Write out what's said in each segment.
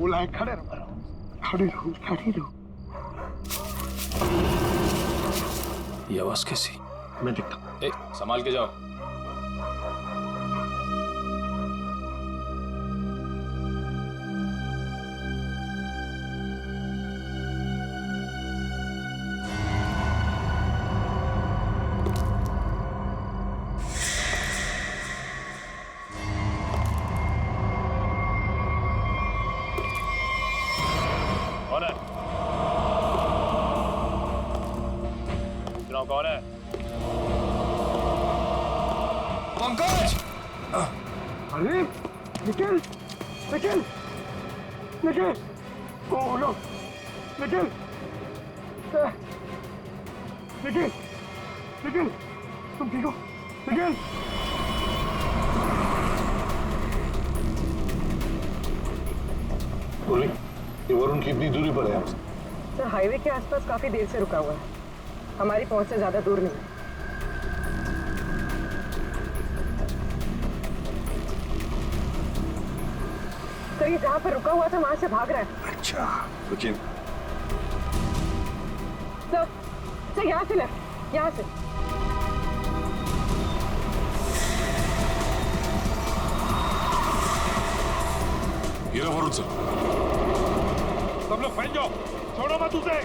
बोला है खड़े रहो, खड़े रहो, खड़े रहो। ये आवाज कैसी? मैं देखता हूँ। संभाल के जाओ। कौन है? कौन है? पंकज! अरे निखिल, निखिल, निखिल, ओह नो, निखिल, निखिल, निखिल, तुम ठीक हो? निखिल, बोली, ये वरुण कितनी दूरी पर है आपसे? सर हाईवे के आसपास काफी देर से रुका हुआ है, हमारी पहुंच से ज्यादा दूर नहीं है। सर ये जहाँ पर रुका हुआ था वहां से भाग रहा है। अच्छा, लेकिन सर यहाँ से लेफ्ट, यहाँ से। ये रहा वरुण सर। सब लोग फैल जाओ, छोड़ो मत उसे।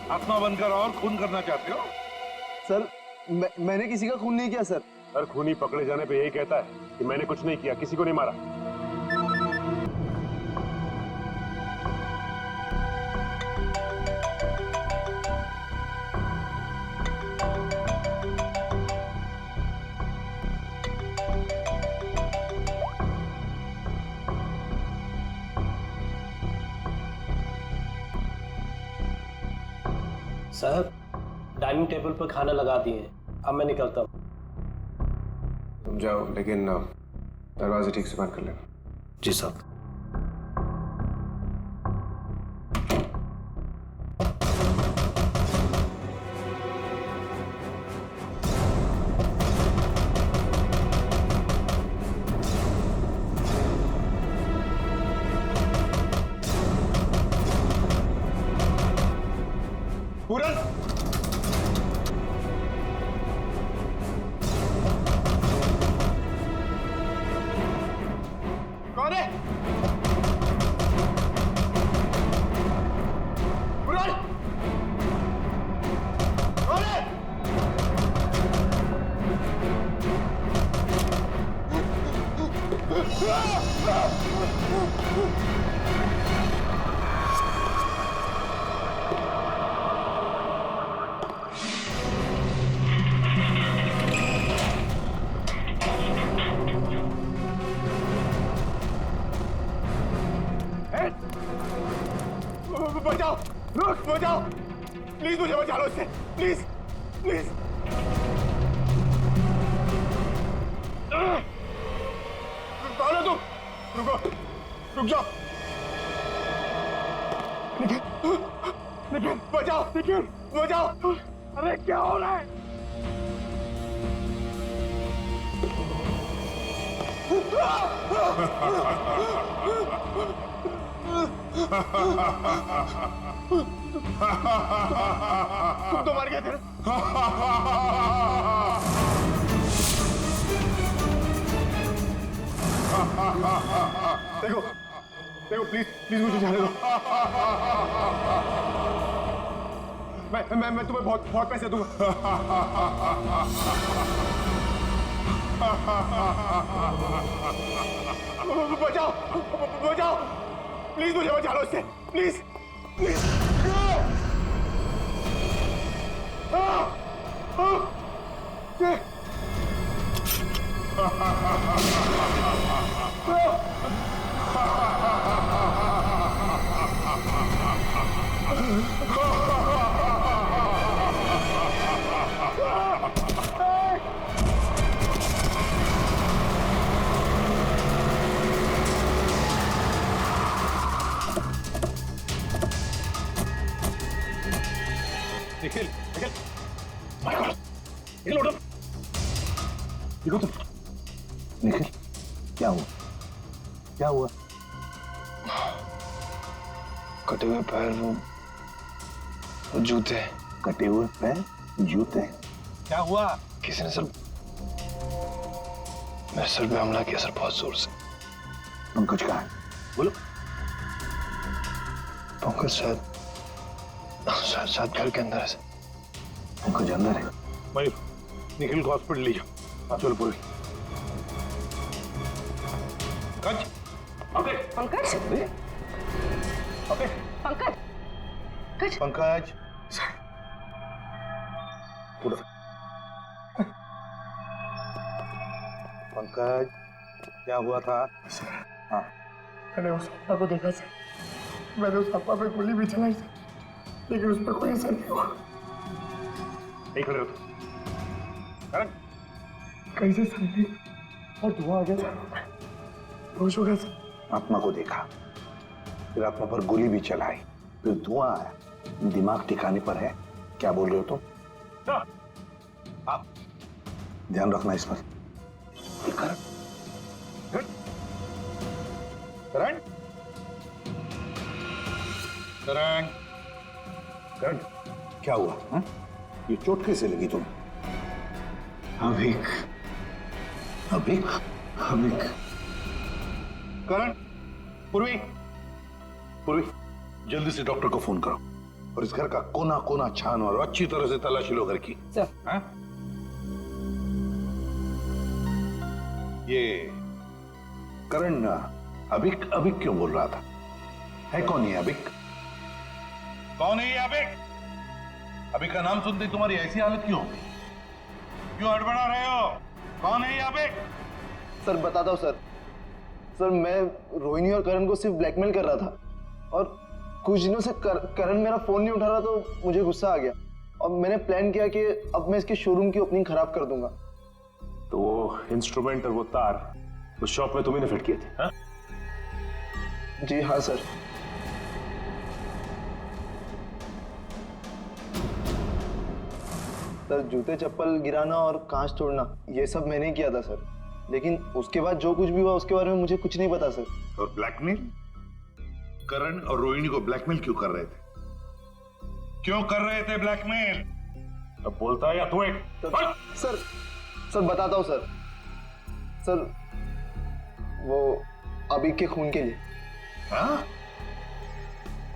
आत्मा बनकर और खून करना चाहते हो? सर मैंने किसी का खून नहीं किया सर। हर खूनी पकड़े जाने पे यही कहता है कि मैंने कुछ नहीं किया, किसी को नहीं मारा। साहब डाइनिंग टेबल पर खाना लगा दिए हैं, अब मैं निकलता हूँ। तुम जाओ, लेकिन दरवाजे ठीक से बंद कर लेना। जी साहब। पूरन! कौन है? पूरन! कौन है? बचाओ, रुक, बचाओ, प्लीज मुझे बचा लो इससे, प्लीज, प्लीज। कौन हो तुम? रुको, रुक जाओ। निखिल, निखिल, बचाओ, निखिल, बचाओ। अरे क्या हो रहा है? तुम तो मर गए थे। देखो, देखो, प्लीज, प्लीज मुझे जाने दो। मैं तुम्हें बहुत बहुत पैसे दूंगा। बचाओ, बचाओ, प्लीज मुझे बचा लो इससे, please, please. Nikhil Nikhil my God Nikhil उठो देखो तुम निखिल क्या हुआ? क्या हुआ? कटे हुए पैर, वो जूते। कटे हुए पैर, जूते? क्या हुआ? किसी ने सर मेरे सर पे हमला किया सर, बहुत जोर से। पंकज कहाँ है? बोलो। पंकज शायद घर के अंदर है सर। पंकज अंदर है? मयूर निखिल को हॉस्पिटल ले जाओ। चलो पूरी। पंकज अबे पंकज अबे पंकज पंकज पूरा पंकज क्या हुआ था? हाँ मैंने उस अप्पा को देखा सर। मैंने उस अप्पा पे गोली भी चलाई सर, लेकिन उस पर कोई असर नहीं हुआ। नहीं खड़े हो करण। कैसे सर नहीं और धुआं आ गया सर, होश हो गया सर। आत्मा को देखा, फिर आत्मा पर गोली भी चलाई, फिर धुआं आया, दिमाग ठिकाने पर है। क्या बोल रहे हो तुम? आप ध्यान रखना इस पर। करण करण करण करण क्या हुआ? हा? ये चोट कैसे लगी तुम्हें? अभिक अभिक अभिक। करण पूर्वी पूर्वी जल्दी से डॉक्टर को फोन करो और इस घर का कोना कोना छानो और अच्छी तरह से तलाशी लो घर की। सर। हाँ? ये करण अभिक अभिक क्यों बोल रहा था? है कौन ये अभिक? कौन है ये अभिक? अभिक का नाम सुनते ही तुम्हारी ऐसी हालत क्यों? क्यों हड़बड़ा रहे हो? कौन है ये अभिक? सर बताता हूँ सर। सर मैं रोहिणी और करण को सिर्फ ब्लैकमेल कर रहा था, और कुछ दिनों से करण मेरा फोन नहीं उठा रहा, तो मुझे गुस्सा आ गया और मैंने प्लान किया कि अब मैं इसके शोरूम की ओपनिंग खराब कर दूंगा। तो वो इंस्ट्रूमेंट और वो तार उस शॉप में तुम्ही ने फिट किए थे? हाँ? जी हाँ सर। सर जूते चप्पल गिराना और कांच तोड़ना ये सब मैंने किया था सर, लेकिन उसके बाद जो कुछ भी हुआ उसके बारे में मुझे कुछ नहीं पता सर। और ब्लैकमेल? करण और रोहिणी को ब्लैकमेल क्यों कर रहे थे? क्यों कर रहे थे ब्लैकमेल? अब बोलता है या तू एक? सर बताता हूँ सर। सर वो अभी के खून के लिए। हाँ?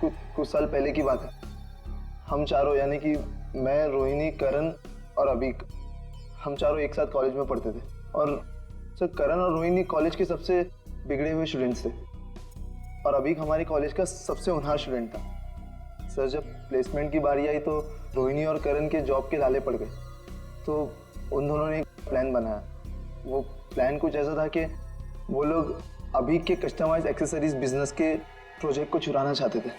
कुछ साल पहले की बात है। हम चारों यानी कि मैं, रोहिणी, करण और अभिक, हम चारों एक साथ कॉलेज में पढ़ते थे। और सर करण और रोहिणी कॉलेज के सबसे बिगड़े हुए स्टूडेंट्स थे और अभिक हमारी कॉलेज का सबसे होनहार स्टूडेंट था। सर जब प्लेसमेंट की बारी आई तो रोहिणी और करण के जॉब के लाले पड़ गए, तो उन दोनों ने एक प्लान बनाया। वो प्लान कुछ ऐसा था कि वो लोग अभिक के कस्टमाइज एक्सेसरीज बिजनेस के प्रोजेक्ट को चुराना चाहते थे।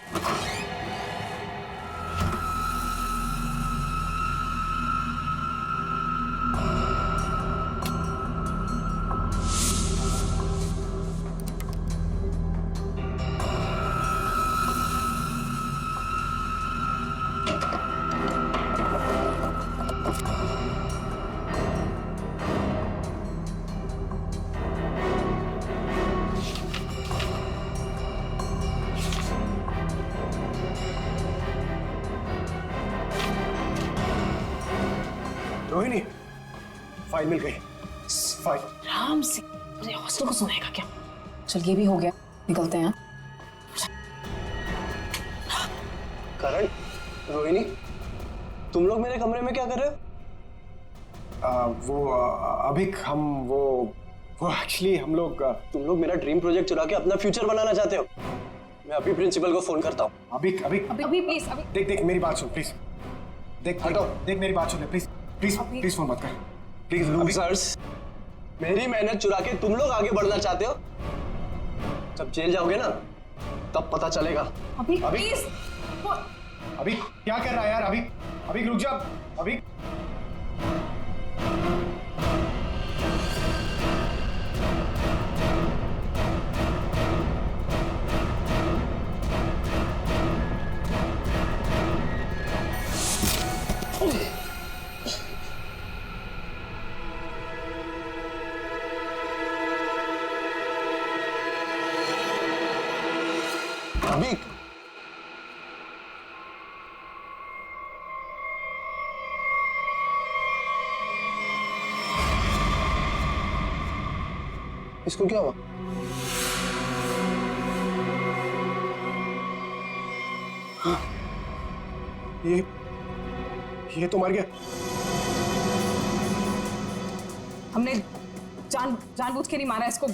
रोहिणी फाइल मिल गई। फाइल आराम से मुझे हॉस्टल को सुनाएगा क्या? चल ये भी हो गया, निकलते हैं। करण, रोहिणी, तुम लोग मेरे कमरे में क्या कर रहे हो? वो अभिक हम वो एक्चुअली हम लोग तुम लोग मेरा ड्रीम प्रोजेक्ट चुरा के अपना फ्यूचर बनाना चाहते हो। मैं अभी प्रिंसिपल को फोन करता हूँ। अभिक अभी प्लीज, अभी देख मेरी बात सुन प्लीज। देख मेरी बात सुन प्लीज प्लीज फोन मत कर प्लीज। सर मेरी मेहनत चुरा के तुम लोग आगे बढ़ना चाहते हो? जब जेल जाओगे ना तब पता चलेगा। अभी प्लीज अभी क्या कर रहा है यार? अभी अभी रुक जा। अभी अभी इसको क्या हुआ? ये तो मर गया। हमने जानबूझ के नहीं मारा इसको,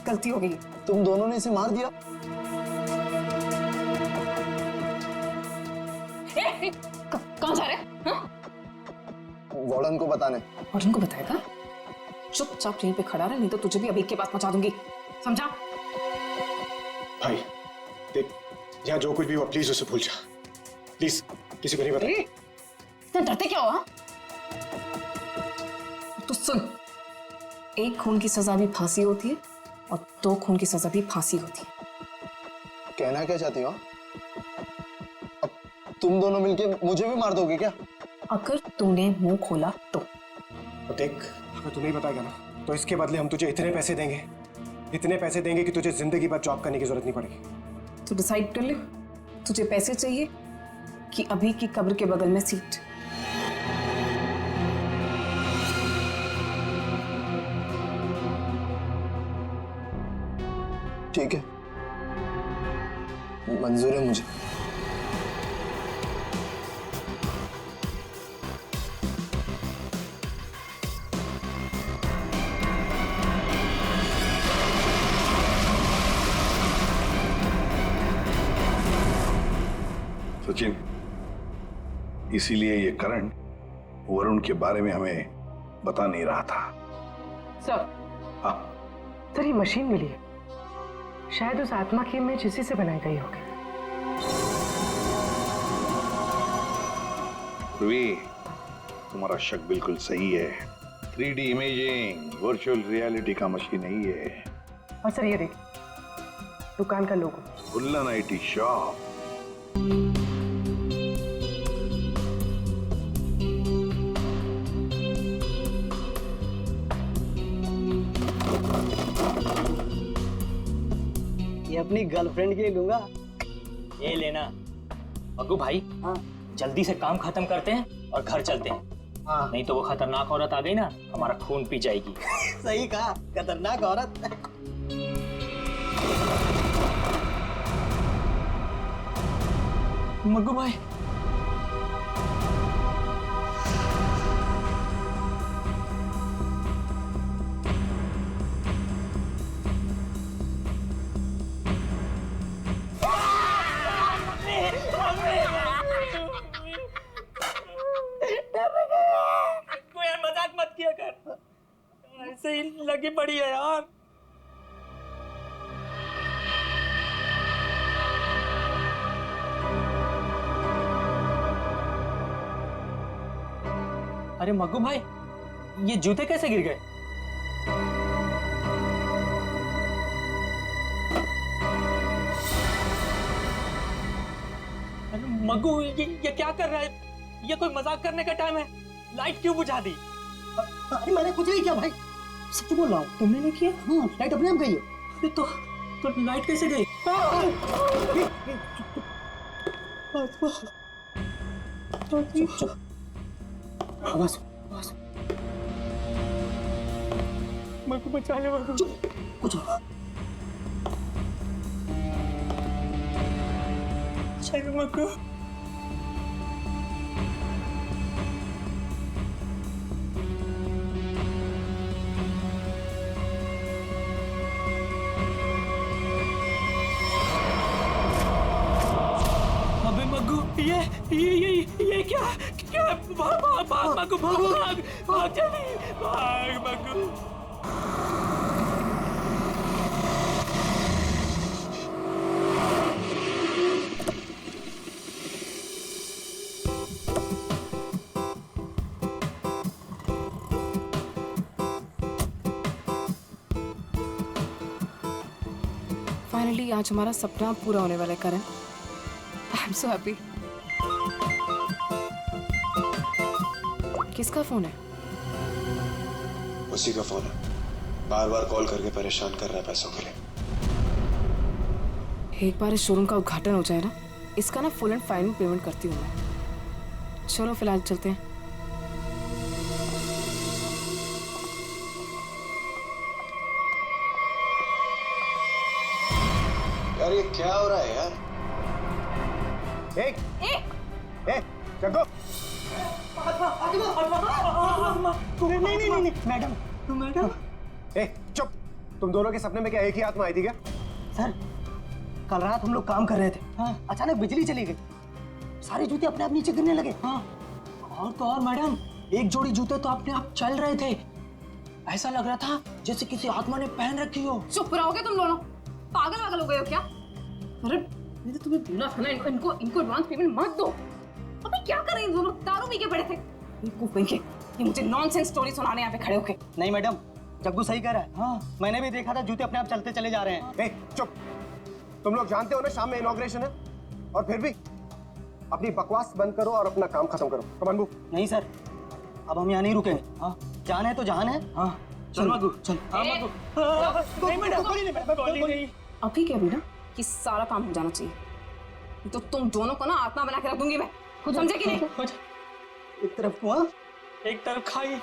गलती हो गई। तुम दोनों ने इसे मार दिया? कहाँ जा रहे हैं? हाँ? वार्डन को बताने। वार्डन को बताएगा? चुपचाप यहीं पे खड़ा रहे, नहीं तो तुझे भी अभी के पास पहुंचा दूंगी, समझा? भाई देख, यहाँ जो कुछ भी हुआ प्लीज उसे भूल जा, प्लीज किसी को नहीं बता। इतना डरते क्या हुआ? तो सुन, एक खून की सजा भी फांसी होती है और 2 खून की सजा भी फांसी होती है। कहना क्या चाहती हो? अब तुम दोनों मिलके मुझे भी मार दोगे क्या? अगर तूने मुंह खोला तो। देख, अगर तू नहीं बताएगा ना तो इसके बदले हम तुझे इतने पैसे देंगे कि तुझे जिंदगी भर जॉब करने की जरूरत नहीं पड़ेगी। तू डिसाइड कर ले, तुझे पैसे चाहिए कि अभी की कब्र के बगल में सीट? ठीक है, मंजूर है मुझे। सचिन, इसीलिए ये करण वरुण के बारे में हमें बता नहीं रहा था। सर, हाँ, सर ये मशीन मिली है, शायद उस आत्मा की इमेज इसी से बनाई गई होगी। ध्रुवी, तुम्हारा शक बिल्कुल सही है। 3D इमेजिंग वर्चुअल रियलिटी का मशीन नहीं है। और सर ये देखिए, दुकान का लोगो। उल्लन IT शॉप। ये अपनी गर्लफ्रेंड के लिए लूंगा। ये लेना। अग्गू भाई, हाँ, जल्दी से काम खत्म करते हैं और घर चलते हैं। हाँ। नहीं तो वो खतरनाक औरत आ गई ना, हमारा खून पी जाएगी। सही कहा, खतरनाक औरत। मग्गू भाई, मजाक मत किया कर, ऐसे ही लगी पड़ी है यार। अरे मग्गू भाई, ये जूते कैसे गिर गए? अरे मग्गू, ये क्या कर रहा है? ये कोई मजाक करने का टाइम है? लाइट क्यों बुझा दी? अरे मैंने कुछ नहीं किया भाई, सच बोल रहा हूँ। तुमने नहीं किया? हाँ, लाइट अपने आप गई है। अरे तो लाइट कैसे गई? आवाज मग्गू बचा ले मग्गू। कुछ अरे मग्गू, अबे मग्गू, ये क्या? भाग मग्गू, भाग जल्दी, भाग मग्गू। फाइनली आज हमारा सपना पूरा होने वाला है Karan. I am so happy. किसका फोन है? उसी का फोन है, बार बार कॉल करके परेशान कर रहा है पैसों के लिए। एक बार इस शोरूम का उद्घाटन हो जाए ना, इसका ना फुल एंड फाइनल पेमेंट करती हूँ मैं। चलो फिलहाल चलते हैं। यार ये क्या हो रहा है यार? जग्गू, नहीं मैडम, मैडम चुप। तुम दोनों के सपने में क्या एक ही आत्मा आई थी क्या? सर, कल रात हम लोग काम कर रहे थे। हाँ। अचानक बिजली चली गई, सारे जूते अपने आप नीचे गिरने लगे। हाँ। और तो और मैडम, एक जोड़ी जूते तो अपने आप चल रहे थे। ऐसा लग रहा था जैसे किसी आत्मा ने पहन रखी हो। चुप रहोगे तुम दोनों? पागल वागल हो गए हो क्या? अरे मैंने तो तुम्हें बोला था ना, इनको एडवांस पेमेंट मत दो। अबे क्या कर रहे हैं दोनों? दारू पी के पड़े थे। ये मुझे नॉनसेंस स्टोरी सुनाने यहाँ पे खड़े होके। नहीं मैडम, जग्गू सही कह रहा है। हाँ, मैंने भी देखा था, जूते अपने आप चलते चले जा रहे हैं। चुप। तुम लोग जानते हो ना शाम में इनॉग्रेशन है, और फिर भी अपनी बकवास बंद करो और अपना काम खत्म करो। कमान मूव। नहीं सर, अब हम यहाँ नहीं रुकेंगे। हाँ, जान है तो जान है। हाँ चल मगू, चल। हाँ मगू। अभी क्या भी ना कि सारा काम हो जाना चाहिए, तो तुम दोनों को ना आत्मा बना के रख दूंगी मैं। खुद समझे कि नहीं? एक तरफ कुआं, एक तरफ खाई।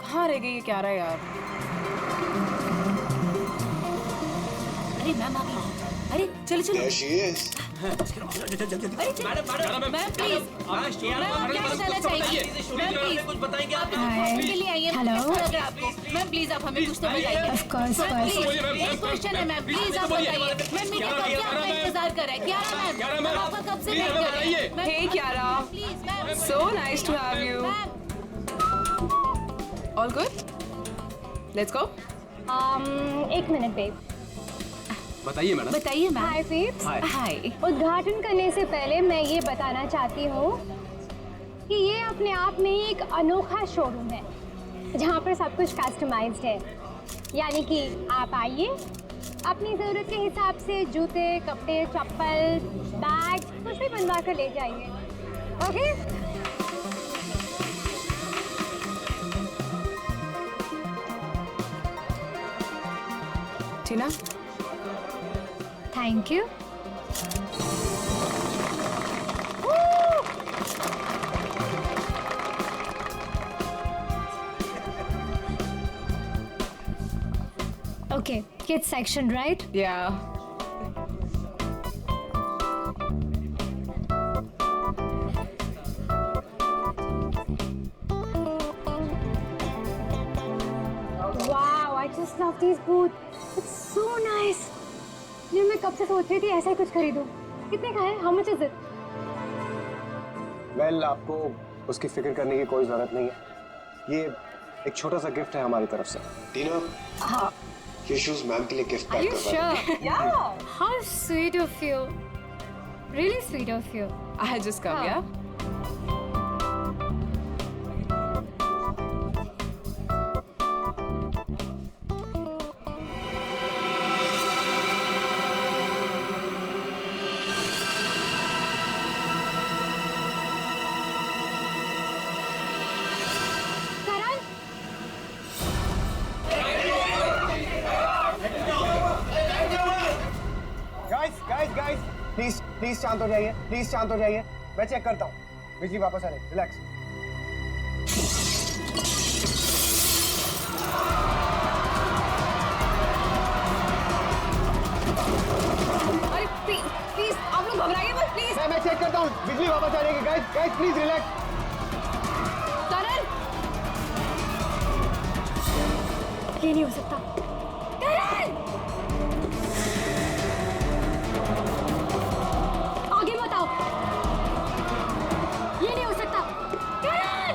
कहाँ रह गई ये क्या रहा है यार? अरे मैम आ गई। अरे चलो चलो। There she is. Ma'am please, ma'am क्या बताना चाहिए? मैम प्लीज कुछ बताएंगे आप? के लिए आइए। हेलो मैम, प्लीज आप हमें कुछ तो बताइए। ऑफ कोर्स एक क्वेश्चन है मैम, प्लीज आप बताइए। मैम मीडिया कब से आपका इंतजार कर रहा है? क्यारा मैम, आपका कब से वेट कर रहे हैं? Hey Kiara, please ma'am. so nice to have you. All good? Let's go. एक मिनट बेब। बताइए मैडम। बताइए मैम। हाय पीप्स। हाय। उद्घाटन करने से पहले मैं ये बताना चाहती हूँ कि ये अपने आप में ही एक अनोखा शोरूम है जहाँ पर सब कुछ कस्टमाइज्ड है। यानी कि आप आइए, अपनी ज़रूरत के हिसाब से जूते, कपड़े, चप्पल, बैग कुछ भी बनवा कर ले जाइए। Okay? Tina, thank you. Okay, kids section, right? yeah. Wow, I just love these boots. It's so nice. ये मैं कब से सोच रही थी ऐसा ही कुछ खरीदूं। कितने का है? How much is it? Well, आपको उसकी फिक्र करने की कोई जरूरत नहीं है। ये एक छोटा सा गिफ्ट है हमारी तरफ से। टीना, हाँ। ये शूज मैम के लिए गिफ्ट Are पैक you करवा sure? Yeah. How sweet of you. Really sweet of you. I just come, हाँ. yeah. करण, गाइस, प्लीज शांत हो जाइए। प्लीज शांत हो जाइए। मैं चेक करता हूँ। बिजली वापस आ रही। रिलैक्स। अरे प्लीज आप लोग घबराइए मत प्लीज। मैं चेक करता हूँ। बिजली वापस आ जाएगी। Guys please relax. करण, ये नहीं हो सकता। करण! आगे मत आओ। ये नहीं हो सकता। करण!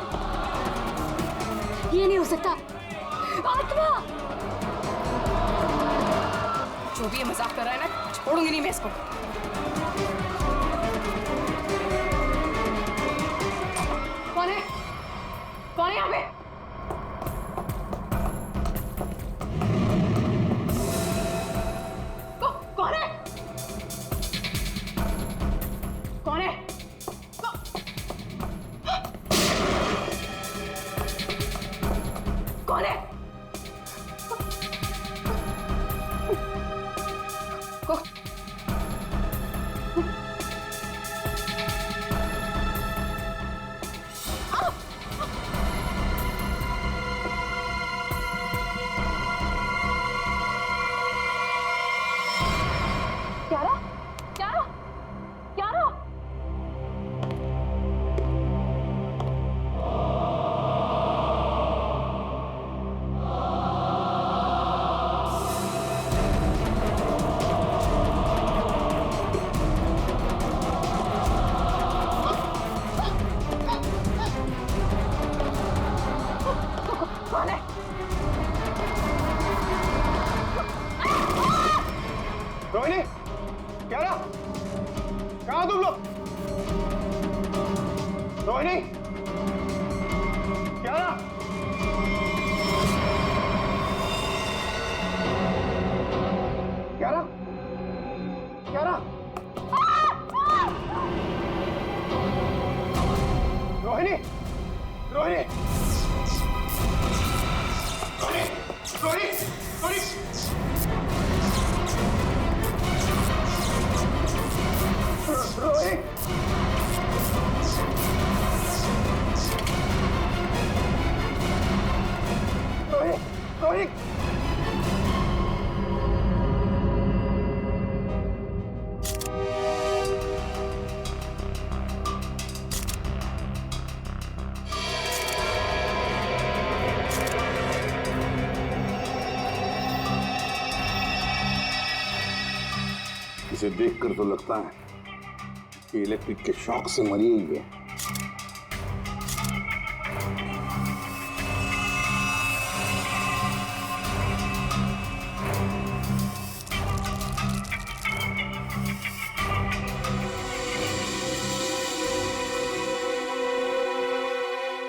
ये नहीं हो सकता। आत्मा! जो भी ये मजाक कर रहा है ना, छोड़ूंगी नहीं मैं इसको। यहाँ पे? कौन है? कौन है? कौन है? क्यारा? क्यारा? क्यारा? कौन है? रोहिणी, क्यारा, कहाँ तुम लोग? रोहिणी, क्यारा, क्यारा, क्यारा, रोहिणी, रोहिणी, रोहिणी, रोहिणी, रोहिणी। रोहित, रोहित, रोहित, इसे देखकर तो लगता है कि इलेक्ट्रिक के शॉक से मरी हुई है।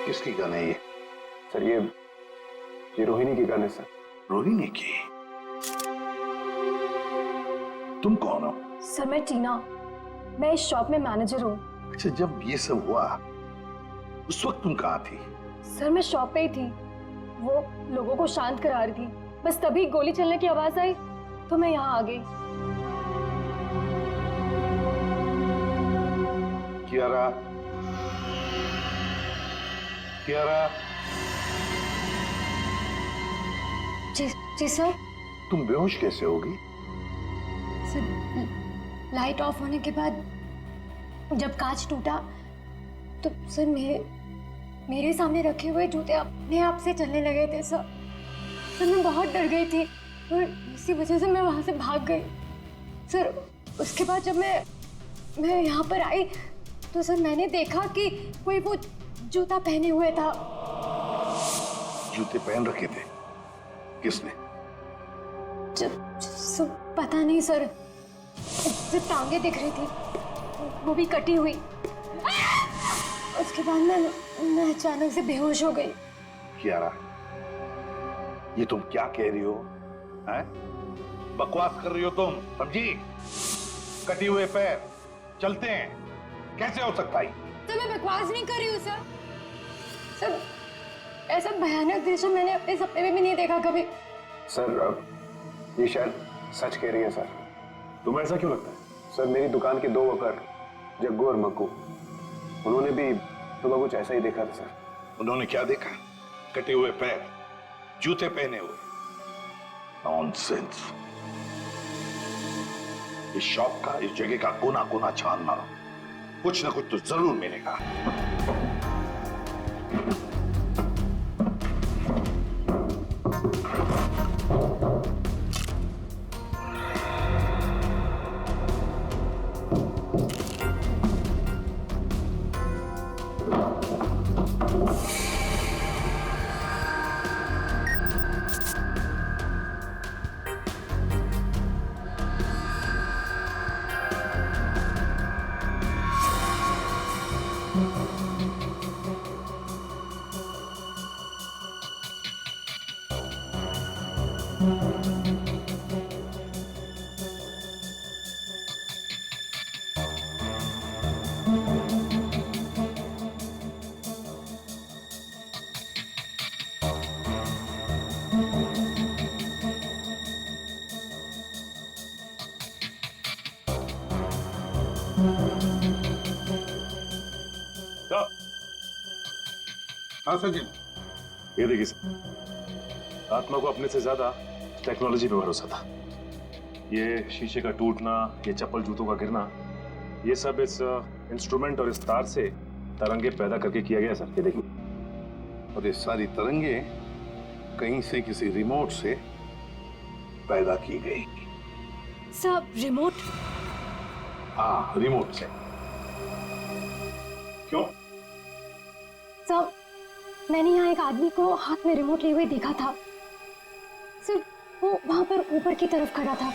किसकी गन है ये? सर ये रोहिणी की गन है सर। रोहिणी की? तुम कौन हो? सर मैं टीना, मैं इस शॉप में मैनेजर हूँ। अच्छा, जब ये सब हुआ उस वक्त तुम कहाँ थी? सर मैं शॉप पे ही थी, वो लोगों को शांत करा रही थी। बस तभी गोली चलने की आवाज आई तो मैं यहाँ आ गई। कियारा, कियारा, जी सर। तुम बेहोश कैसे होगी? सर लाइट ऑफ होने के बाद जब कांच टूटा तो सर मेरे सामने रखे हुए जूते अपने आप से चलने लगे थे सर। मैं बहुत डर गई थी और इसी वजह से मैं वहां से भाग गई सर। उसके बाद जब मैं यहाँ पर आई तो सर मैंने देखा कि कोई वो जूता पहने हुए था। जूते पहन रखे थे? किसने? पता नहीं सर, सिर्फ टांगे दिख रही थी, वो भी कटी हुई। उसके बाद मैं अचानक से बेहोश हो गई। कियारा, ये तुम क्या कह रही हो? हैं? बकवास कर रही हो तुम, समझी? कटी हुए पैर चलते हैं, कैसे हो सकता है? तो मैं बकवास नहीं कर रही हूँ सर। सर ऐसा भयानक दृश्य मैंने अपने सपने में भी नहीं देखा कभी। सर ये शायद सच कह रही है सर। तुम्हें ऐसा क्यों लगता है? सर मेरी दुकान के 2 वर्कर जग्गू और मक्कू, उन्होंने भी सुबह कुछ ऐसा ही देखा था सर। उन्होंने क्या देखा? कटे हुए पैर, जूते पहने हुए? नॉनसेंस। इस शॉप का, इस जगह का कोना कोना छानना, कुछ ना कुछ तो जरूर मिलेगा। हाँ सचिन, ये देखिए सर, आत्मा को अपने से ज्यादा टेक्नोलॉजी पे भरोसा था। ये शीशे का टूटना, ये चप्पल जूतों का गिरना, ये सब इस इंस्ट्रूमेंट और इस तार से तरंगे पैदा करके किया गया सर। ये देखिए। और ये सारी तरंगे कहीं से किसी रिमोट से पैदा की गई। सब रिमोट? हाँ, रिमोट से। क्यों? सब मैंने यहाँ एक आदमी को हाथ में रिमोट लिए हुए देखा था सर। वो वहां पर ऊपर की तरफ खड़ा था।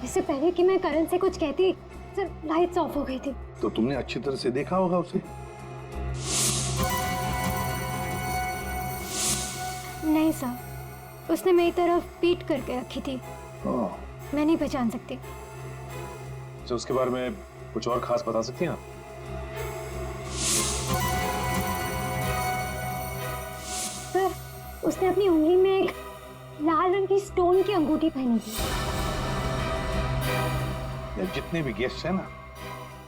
इससे पहले कि मैं करण से कुछ कहती सर, लाइट्स ऑफ हो गई थी। तो तुमने अच्छी तरह से देखा होगा उसे? नहीं सर, उसने मेरी तरफ पीठ करके रखी थी। मैं नहीं पहचान सकती। तो उसके बारे में कुछ और खास बता सकती हैं आप? सर, उसने अपनी उंगली में एक लाल रंग की स्टोन की अंगूठी पहनी थी। जितने भी गेस्ट हैं ना,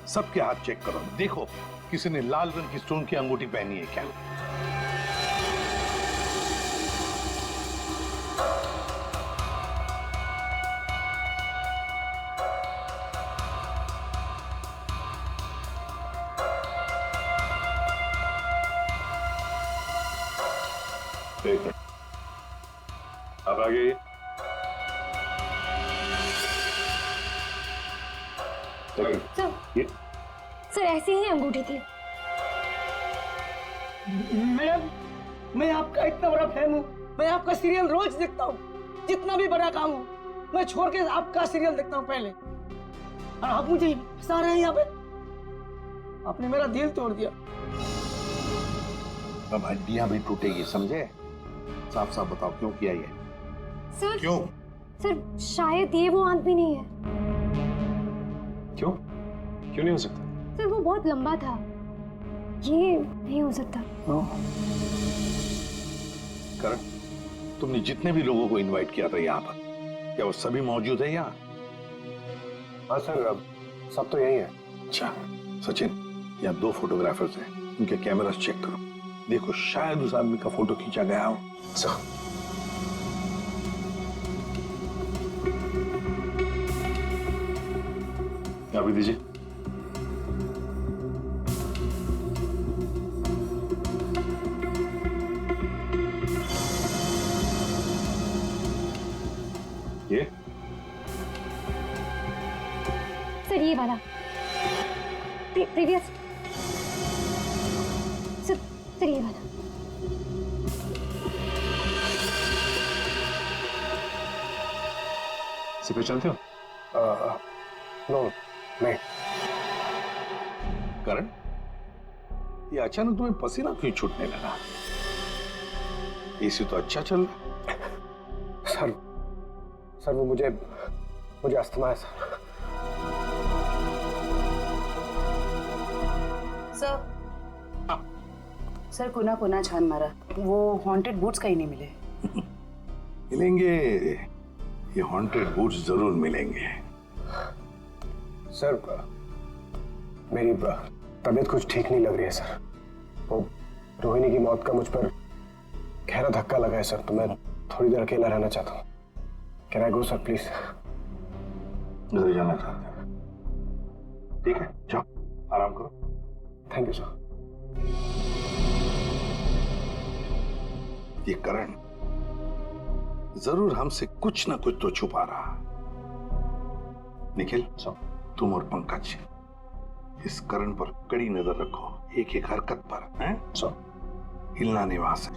सबके हाथ चेक करो, देखो किसी ने लाल रंग की स्टोन की अंगूठी पहनी है क्या? ठीक है, अब आगे सर ऐसी ही अंगूठी थी। मैडम, मैं आपका इतना बड़ा फैन हूँ। मैं आपका सीरियल रोज देखता हूँ, जितना भी बड़ा काम हो मैं छोड़ के आपका सीरियल देखता हूँ पहले। और आप मुझे फंसा रहे हैं यहाँ पे। आपने मेरा दिल तोड़ दिया। अब हड्डियां भी टूटेगी, समझे? साफ साफ बताओ क्यों किया ये? सर, क्यों? सर शायद ये वो आदमी नहीं है। क्यों? क्यों नहीं हो सकता? सर वो बहुत लंबा था, ये नहीं हो सकता। करण, तुमने जितने भी लोगों को इनवाइट किया था यहाँ पर, क्या वो सभी मौजूद है यहाँ? हाँ सर, अब सब तो यही है। अच्छा सचिन, यहाँ 2 फोटोग्राफर्स हैं, उनके कैमरास चेक करो, देखो शायद उस आदमी का फोटो खींचा गया हो। यहाँ भी दीजिए। ये सर ये वाला प्रीवियस। सर ये वाला। इसे पहचानते हो? नो, नहीं। करण, ये अचानक तुम्हें पसीना क्यों छूटने लगा? एसी तो अच्छा चल रहा। सर वो मुझे अस्थमा है सर। सर कोना कोना छान मारा, वो हॉन्टेड बूट्स कहीं नहीं मिले। मिलेंगे, ये हॉन्टेड बूट्स जरूर मिलेंगे। सर मेरी तबीयत कुछ ठीक नहीं लग रही है सर। वो रोहिणी की मौत का मुझ पर गहरा धक्का लगा है सर, तो मैं थोड़ी देर अकेला रहना चाहता हूँ। Can I go sir please? घर जाना चाहते हैं? ठीक है, जाओ आराम करो। Thank you sir. ये करण जरूर हमसे कुछ ना कुछ तो छुपा रहा। निखिल, तुम और पंकज इस करण पर कड़ी नजर रखो, एक एक हरकत पर, हैं? हिलना नहीं वहां से।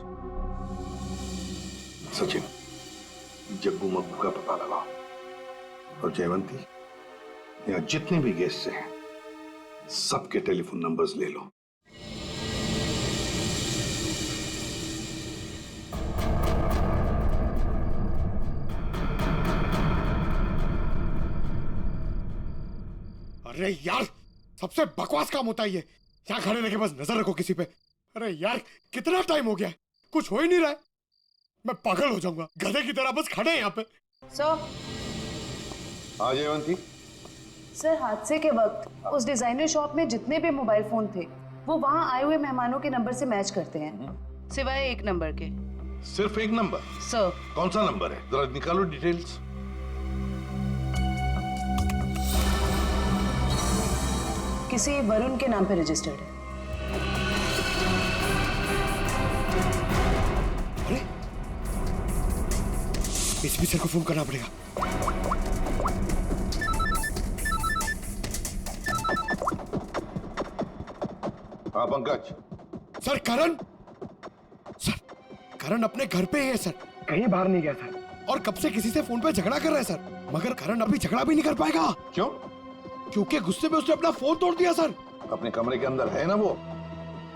सचिन, जग्गू मग्गू का पता लगाओ। और जयवंती, यहाँ जितने भी गेस्ट हैं सबके टेलीफोन नंबर्स ले लो। अरे यार, सबसे बकवास काम होता है ये। यहाँ खड़े रह के बस नजर रखो किसी पे। अरे यार, कितना टाइम हो गया है, कुछ हो ही नहीं रहा है। मैं पागल हो जाऊंगा, गधे की तरह बस खड़े हैं यहाँ पे। सर, हाँ जयवंती। सर, हादसे के वक्त उस डिजाइनर शॉप में जितने भी मोबाइल फोन थे वो वहाँ आए हुए मेहमानों के नंबर से मैच करते हैं, सिवाय एक नंबर के। सिर्फ एक नंबर? सर। कौन सा नंबर है, जरा निकालो डिटेल्स। किसी वरुण के नाम पे रजिस्टर्ड है। अरे, एसपी सर को फोन करना पड़ेगा। हाँ पंकज। सर करण, सर करण अपने घर पे ही है सर, कहीं बाहर नहीं गया सर। और कब से किसी से फोन पे झगड़ा कर रहा है सर, मगर करण अभी झगड़ा भी नहीं कर पाएगा। क्यों? क्योंकि गुस्से में उसने अपना फोन तोड़ दिया सर। अपने कमरे के अंदर है ना वो।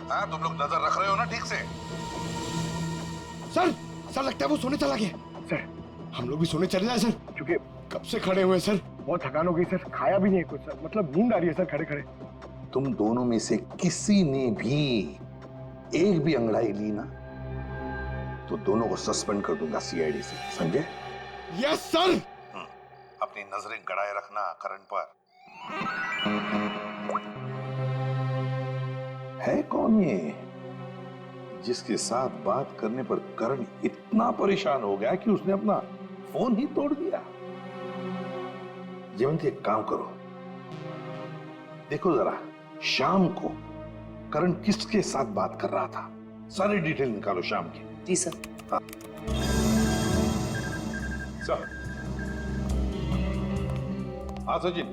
हाँ, तुम लोग नजर रख रहे हो ना ठीक से? सर लगता है वो सोने चला गया। सर हम लोग भी सोने चले जाए सर, क्योंकि कब से खड़े हुए सर। बहुत थकान हो गई सर, खाया भी नहीं कुछ सर, मतलब नींद आ रही है सर खड़े खड़े। तुम दोनों में से किसी ने भी एक भी अंगड़ाई ली ना तो दोनों को सस्पेंड कर दूंगा सीआईडी से, समझे? Yes sir. अपनी नजरें गड़ाए रखना करण पर। है कौन ये जिसके साथ बात करने पर करण इतना परेशान हो गया कि उसने अपना फोन ही तोड़ दिया? जयवंती, एक काम करो, देखो जरा शाम को करण किसके साथ बात कर रहा था, सारी डिटेल निकालो शाम की। जी सर। हाँ। सर। हाँ सचिन,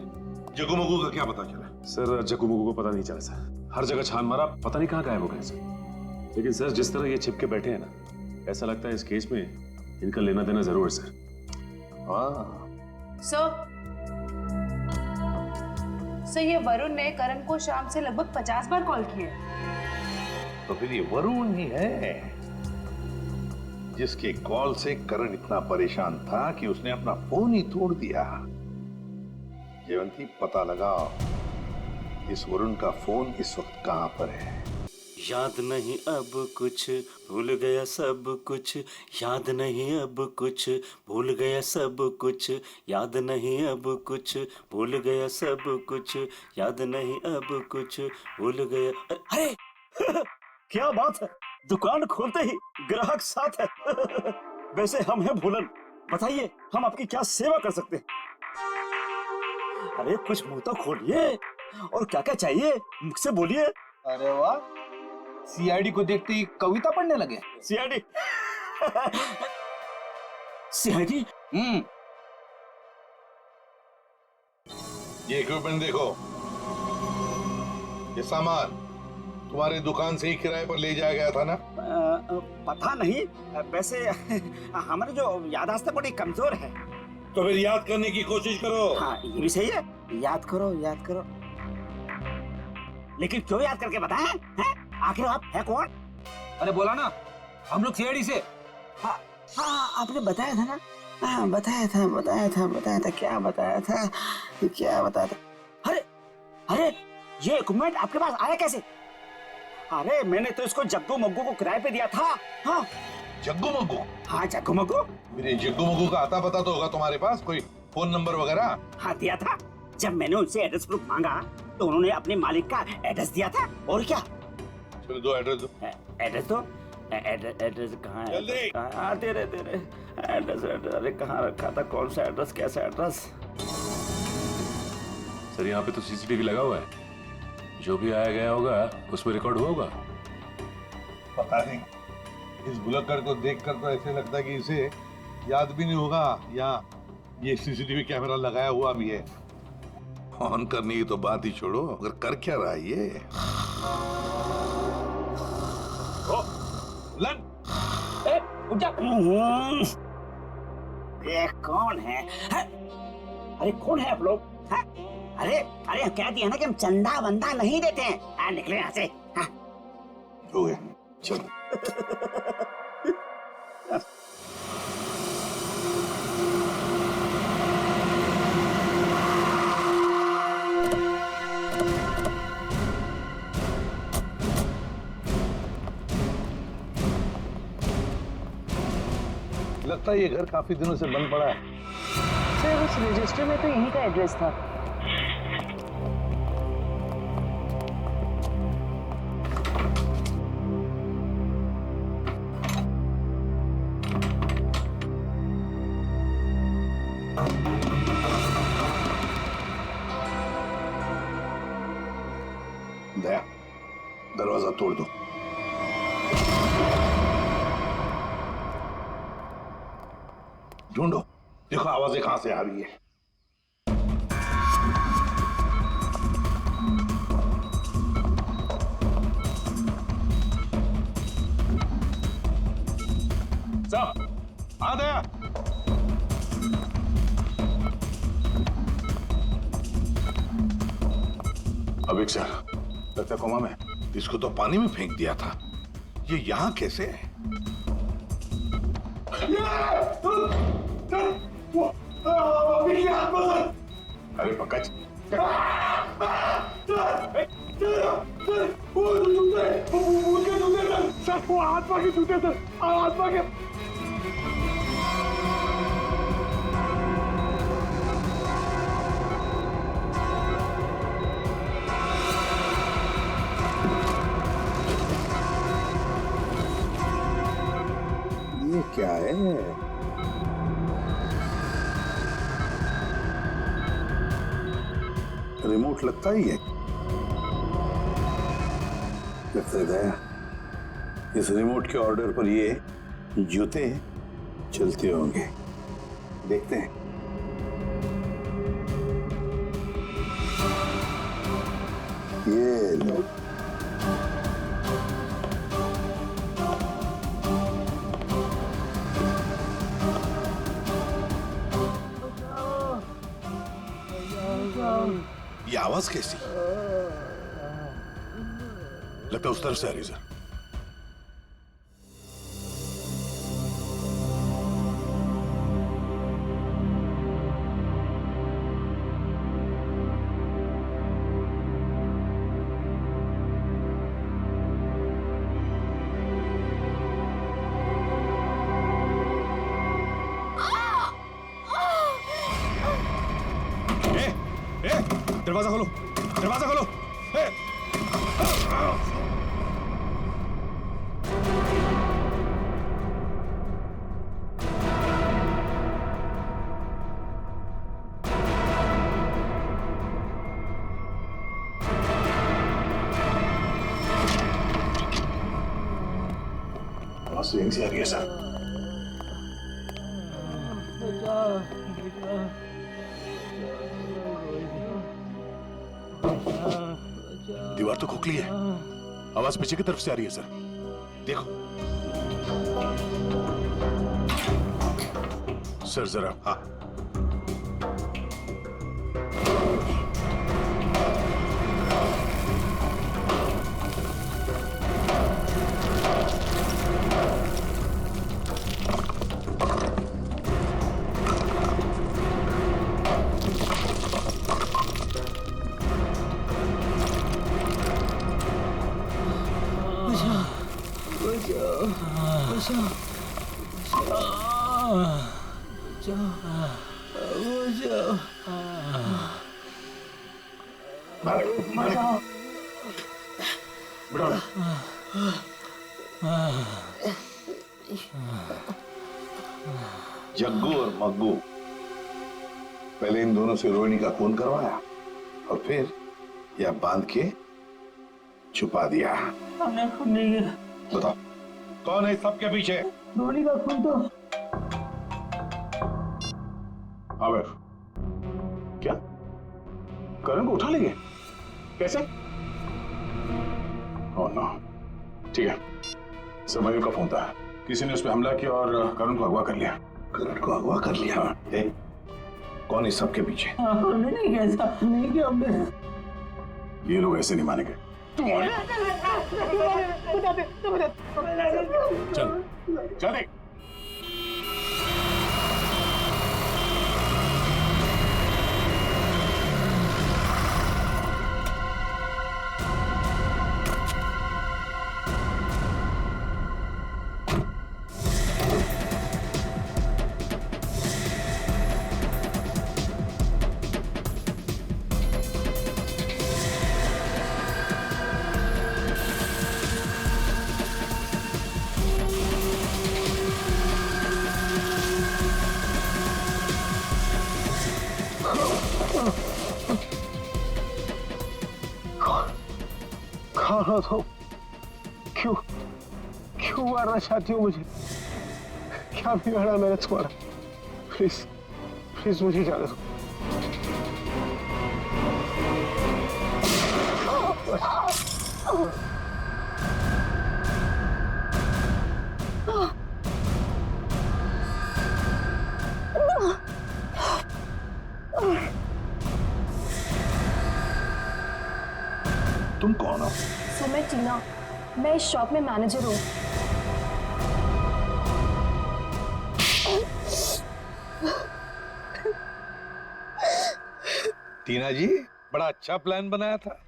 जगुमगु का क्या पता चला? सर जगुमगु को पता नहीं चला सर, हर जगह छान मारा, पता नहीं कहाँ गायब हो गए सर। लेकिन सर जिस तरह ये छिपके बैठे हैं ना, ऐसा लगता है इस केस में इनका लेना देना जरूर है सर। सर, ये वरुण ने करण को शाम से लगभग 50 बार कॉल किए। तो फिर ये वरुण ही है जिसके कॉल से करण इतना परेशान था कि उसने अपना फोन ही तोड़ दिया। जयवंती, पता लगाओ इस वरुण का फोन इस वक्त कहां पर है। याद नहीं अब कुछ, भूल गया सब कुछ, याद नहीं अब कुछ, भूल गया सब कुछ, याद नहीं अब कुछ, भूल गया सब कुछ, याद नहीं अब कुछ, भूल गया। अरे क्या बात है, दुकान खोलते ही ग्राहक साथ है। वैसे हम हैं भूलन, बताइए हम आपकी क्या सेवा कर सकते हैं? अरे कुछ मुंह तो खोलिए, और क्या क्या चाहिए मुझसे बोलिए। अरे वाह, सीआईडी को देखते ही कविता पढ़ने लगे। सीआईडी? सीआईडी? ये इक्विपमेंट देखो, ये सामान तुम्हारी दुकान से ही किराए पर ले जाया गया था ना? पता नहीं, वैसे हमारी जो याददाश्त बड़ी कमजोर है। तो फिर याद करने की कोशिश करो। हाँ ये भी सही है, याद करो याद करो। लेकिन क्यों याद करके बताएं? हैं? आखिर आप है कौन? अरे बोला ना, हम लोग सीआईडी से। हाँ आपने बताया था ना। हाँ बताया था, क्या बताया था? अरे ये इक्विपमेंट आपके पास आया कैसे? अरे मैंने तो इसको जग्गू मग्गू को किराए पे दिया था। हाँ जग्गू मग्गू? हाँ जग्गू मग्गू। मेरे जग्गू मग्गू का आता पता तो होगा तुम्हारे पास, कोई फोन नंबर वगैरह? हाँ दिया था, जब मैंने उनसे एड्रेस प्रूफ मांगा तो उन्होंने अपने मालिक का एड्रेस दिया था। और क्या? चलो दो एड्रेस दो। एड्रेस दो। एड्रेस कहाँ है? दे रहे एड्रेस। अरे कहाँ रखा था, कौन सा एड्रेस, कैसा एड्रेस? सर यहाँ पे तो सीसीटीवी लगा हुआ है, जो भी आया गया होगा उसमें रिकॉर्ड हुआ होगा। पता नहीं, इस बुलक्कड़ को देखकर तो ऐसे लगता है कि इसे याद भी नहीं होगा, या ये सीसीटीवी कैमरा लगाया हुआ भी है। ऑन करने की तो बात ही छोड़ो, अगर कर क्या रहा है ये? लन! उठ जा। ये कौन है? अरे कौन है आप लोग? अरे कह दिया ना कि हम चंदा वंदा नहीं देते हैं। निकले यहाँ से। हो गया, चलो। लगता है ये घर काफी दिनों से बंद पड़ा है। सर उस रजिस्टर में तो यहीं का एड्रेस था। दया, दरवाजा तोड़ दो। ढूंढो, देखो आवाजें कहां से आ रही है। सब आ दया। अभिक सर, लगता कोमा में। इसको तो पानी में फेंक दिया था, ये यहां कैसे है? अरे पंकज, वो आत्मा के जूते सर, आत्मा के। ये क्या है? रिमोट लगता ही है। लगता है दया, इस रिमोट के ऑर्डर पर ये जूते चलते होंगे। देखते हैं। ये लो। ये आवाज कैसी? लगता उस तरफ से आ रही सर। दरवाजा खोलो, दरवाजा खोलो। आवाज यहीं से आ रही है सर। दीवार तो खोखली है, आवाज पीछे की तरफ से आ रही है सर। देखो सर जरा। हाँ जग्गू और मग्गू, पहले इन दोनों से रोहिणी का खून करवाया और फिर यह बांध के छुपा दिया। हमने खून नहीं किया। बताओ कौन है सबके पीछे? रोहिणी का खून तो आमिर, क्या करण को उठा लेंगे? कैसे? Oh no. ठीक है, समयो का फोन था, किसी ने उस पर हमला किया और करण को अगवा कर लिया। करण को अगवा कर लिया? हाँ। कौन इस सब के पीछे? हमने नहीं किया ऐसा, नहीं किया हमने। ये लोग ऐसे नहीं मानेंगे। चल चल देख। कौन हो तुम? क्यों क्यों मारना चाहती हो मुझे? क्या बिगाड़ा मैंने तुम्हारा? प्लीज प्लीज मुझे जाने दो। तुम कौन हो? सर मैं टीना, मैं इस शॉप में मैनेजर हूँ। टीना जी, बड़ा अच्छा प्लान बनाया था,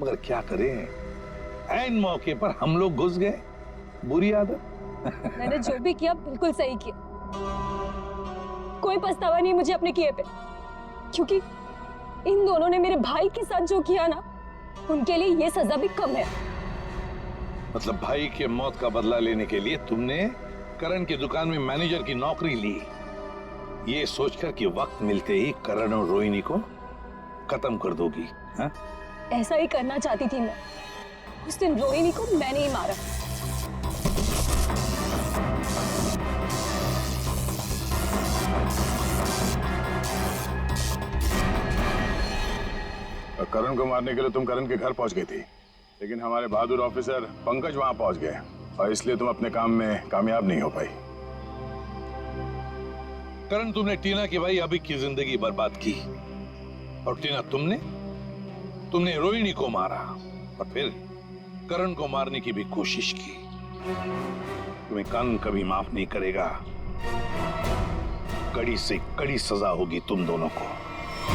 मगर क्या करें, ऐन मौके पर हम लोग घुस गए। बुरी आदत। मैंने जो भी किया बिल्कुल सही किया, कोई पछतावा नहीं मुझे अपने किए पे, क्योंकि इन दोनों ने मेरे भाई के साथ जो किया ना, उनके लिए ये सजा भी कम है। मतलब भाई के मौत का बदला लेने के लिए तुमने करण की दुकान में मैनेजर की नौकरी ली, ये सोचकर कि वक्त मिलते ही करण और रोहिणी को खत्म कर दोगी, हाँ? ऐसा ही करना चाहती थी मैं। उस दिन रोहिणी को मैंने ही मारा। करण को मारने के लिए तुम करण के घर पहुंच गई थी, लेकिन हमारे बहादुर ऑफिसर पंकज वहां पहुंच गए और इसलिए तुम अपने काम में कामयाब नहीं हो पाई। करण, तुमने टीना की भाई अभी की जिंदगी बर्बाद की, और टीना तुमने रोहिणी को मारा और फिर करण को मारने की भी कोशिश की। तुम्हें कानून कभी माफ नहीं करेगा, कड़ी से कड़ी सजा होगी तुम दोनों को।